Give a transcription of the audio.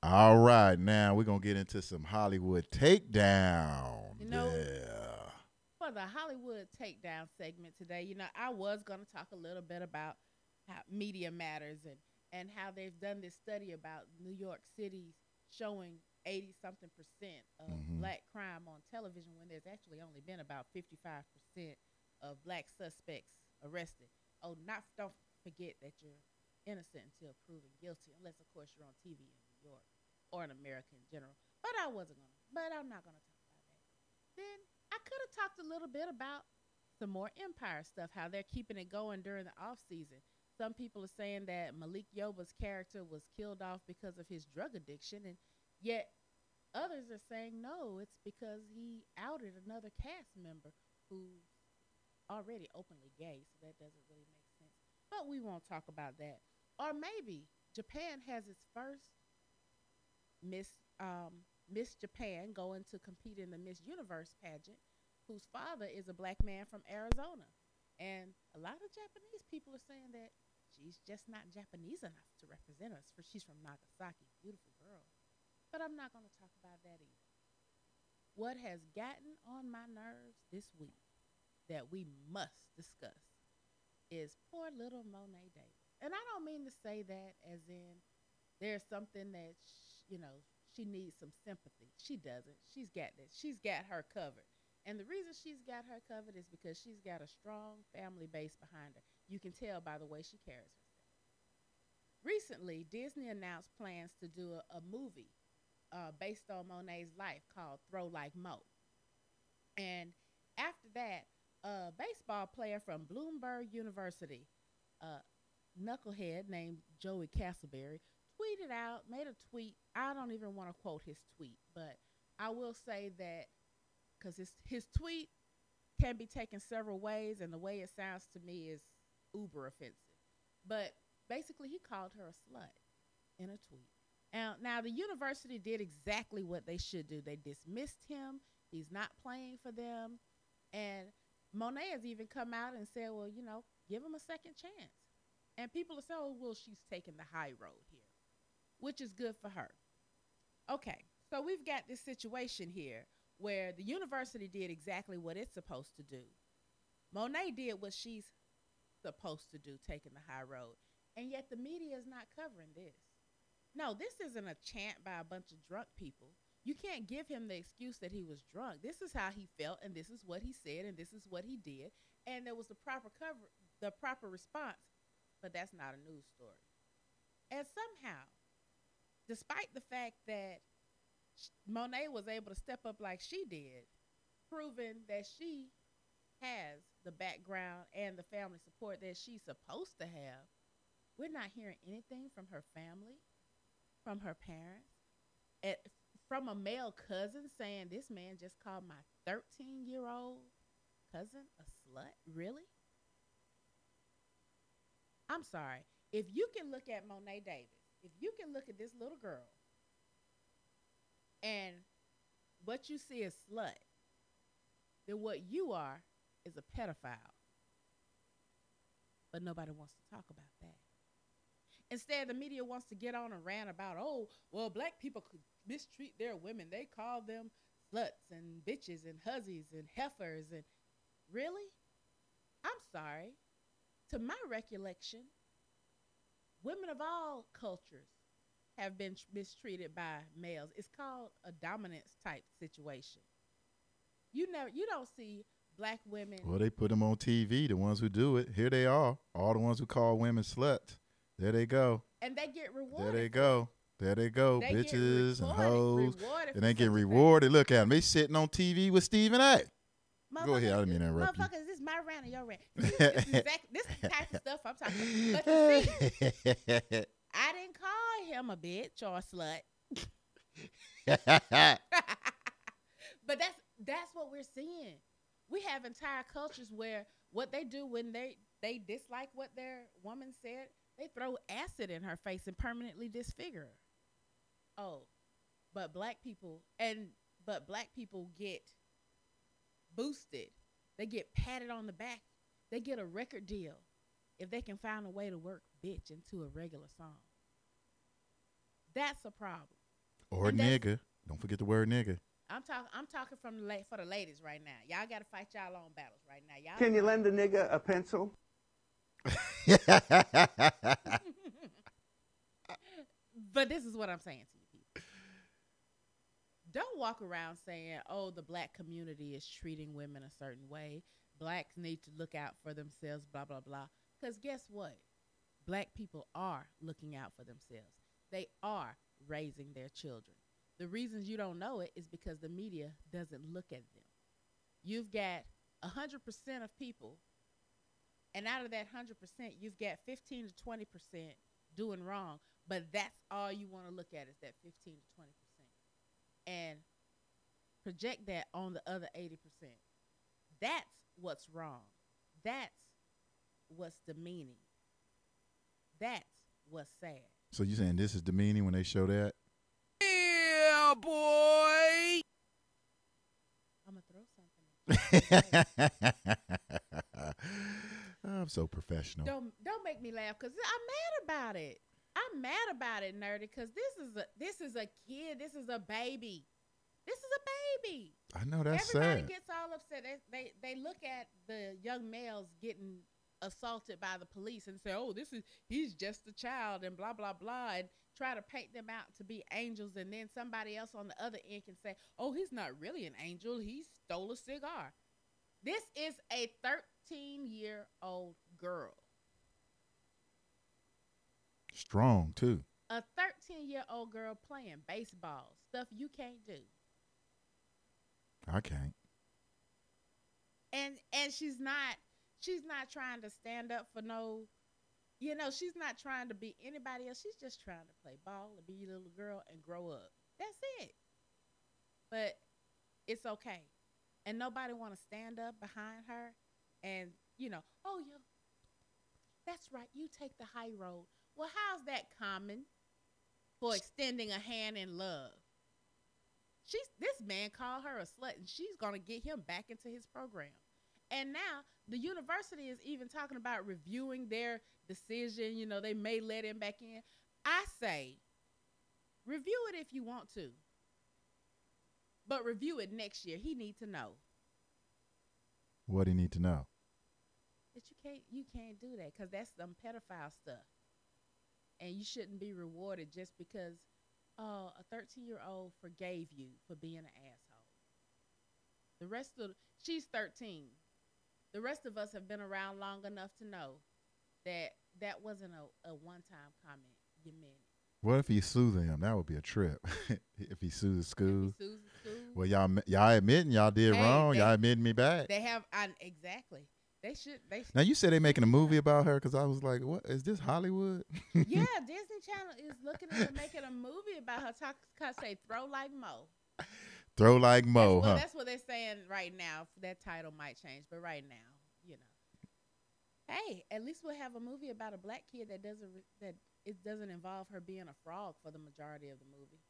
All right, now we're gonna get into some Hollywood takedown. You know, Yeah. for the Hollywood takedown segment today, I was going to talk a little bit about how media matters and how they've done this study about New York City's showing 80 something percent of Mm-hmm. black crime on television when there's actually only been about 55% of black suspects arrested. Oh, not don't forget that you're innocent until proven guilty, unless of course you're on TV in New York or in America in general. But I'm not gonna talk about that. Then I could have talked a little bit about some more Empire stuff, how they're keeping it going during the off season. Some people are saying that Malik Yoba's character was killed off because of his drug addiction, and yet others are saying no, it's because he outed another cast member who's already openly gay, so that doesn't really make sense. But we won't talk about that. Or maybe Japan has its first Miss Miss Japan going to compete in the Miss Universe pageant, whose father is a black man from Arizona. And a lot of Japanese people are saying that she's just not Japanese enough to represent us, for she's from Nagasaki, beautiful girl. But I'm not going to talk about that either. What has gotten on my nerves this week that we must discuss is poor little Monet Davis. And I don't mean to say that as in there's something that she needs some sympathy. She doesn't. She's got this. She's got her covered. And the reason she's got her covered is because she's got a strong family base behind her. You can tell by the way she carries herself. Recently, Disney announced plans to do a movie based on Monet's life called Throw Like Mo. And after that, a baseball player from Bloomberg University, a knucklehead named Joey Castleberry, tweeted out, made a tweet. I don't even want to quote his tweet, but I will say that because his tweet can be taken several ways, and the way it sounds to me is uber offensive. But basically, he called her a slut in a tweet. Now, the university did exactly what they should do. They dismissed him. He's not playing for them. And Monet has even come out and said, well, give him a second chance. And people are saying, oh, well, she's taking the high road here, which is good for her. Okay, so we've got this situation here where the university did exactly what it's supposed to do. Monet did what she's supposed to do, taking the high road. And yet the media is not covering this. No, this isn't a chant by a bunch of drunk people. You can't give him the excuse that he was drunk. This is how he felt, and this is what he said, and this is what he did. And there was the proper response, but that's not a news story. And somehow, despite the fact that Monet was able to step up like she did, proving that she has the background and the family support that she's supposed to have, we're not hearing anything from her family, from her parents, and from a male cousin saying this man just called my 13-year-old cousin a slut. Really? I'm sorry. If you can look at Monet Davis, if you can look at this little girl and what you see is slut, then what you are is a pedophile. But nobody wants to talk about that. Instead, the media wants to get on a rant about, oh, well, black people could mistreat their women. They call them sluts and bitches and hussies and heifers. And really? I'm sorry. To my recollection, women of all cultures have been mistreated by males. It's called a dominance type situation. You don't see black women. Well, they put them on TV, the ones who do it. Here they are, all the ones who call women sluts. There they go. And they get rewarded. There they go. There they go. They Bitches and hoes. Rewarded And they get rewarded. Look at them. They sitting on TV with Stephen A. Go ahead. I didn't mean to interrupt you. Motherfuckers, this is my rant or your rant. This is the type of stuff I'm talking about. But you see, I didn't call him a bitch or a slut. But that's what we're seeing. We have entire cultures where what they do when they dislike what their woman said, they throw acid in her face and permanently disfigure her. Oh, but black people get boosted. They get patted on the back. They get a record deal if they can find a way to work bitch into a regular song. That's a problem. Or And that's nigga. Don't forget the word nigga. I'm talking from for the ladies right now. Y'all got to fight y'all own battles right now. Y'all Can you lend a nigga a pencil? But this is what I'm saying to you people. Don't walk around saying, "Oh, the black community is treating women a certain way. Blacks need to look out for themselves, blah blah blah." Cuz guess what? Black people are looking out for themselves. They are raising their children. The reasons you don't know it is because the media doesn't look at them. You've got 100% of people, and out of that 100%, you've got 15 to 20% doing wrong. But that's all you want to look at is that 15 to 20%. And project that on the other 80%. That's what's wrong. That's what's demeaning. That's what's sad. So you saying this is demeaning when they show that? Yeah, boy. I'm going to throw something. I'm so professional. Don't make me laugh because I'm mad about it. I'm mad about it, nerdy, because this is a kid. This is a baby. This is a baby. I know that's Everybody sad. gets all upset. They look at the young males getting assaulted by the police and say, "Oh, he's just a child," and blah blah blah, and try to paint them out to be angels. And then somebody else on the other end can say, "Oh, he's not really an angel. He stole a cigar." This is a 13-year-old girl. Strong too. A 13-year-old girl playing baseball, stuff you can't do. I can't. And she's not trying to stand up for no, she's not trying to be anybody else. She's just trying to play ball and be a little girl and grow up. That's it. But it's okay. And nobody want to stand up behind her and, "Oh, that's right. You take the high road." Well, how's that common for extending a hand in love? This man called her a slut, and she's going to get him back into his program. And now the university is even talking about reviewing their decision. They may let him back in. I say, review it if you want to, but review it next year. He needs to know. What do you need to know? That you can't do that because that's some pedophile stuff. And you shouldn't be rewarded just because a 13-year-old forgave you for being an asshole. She's 13. The rest of us have been around long enough to know that wasn't a one-time comment. You meant it. What if he sued them? That would be a trip. If he sues the school. If he sues the school. Well, y'all admitting y'all did wrong. Y'all admitting me back. They have exactly. They should. Now you said they making a movie about her because I was like, what is this, Hollywood? Yeah, Disney Channel is looking into making a movie about her. Say throw like Mo. Throw like Mo, huh? That's what they're saying right now. That title might change, but right now, Hey, at least we'll have a movie about a black kid that doesn't involve her being a frog for the majority of the movie.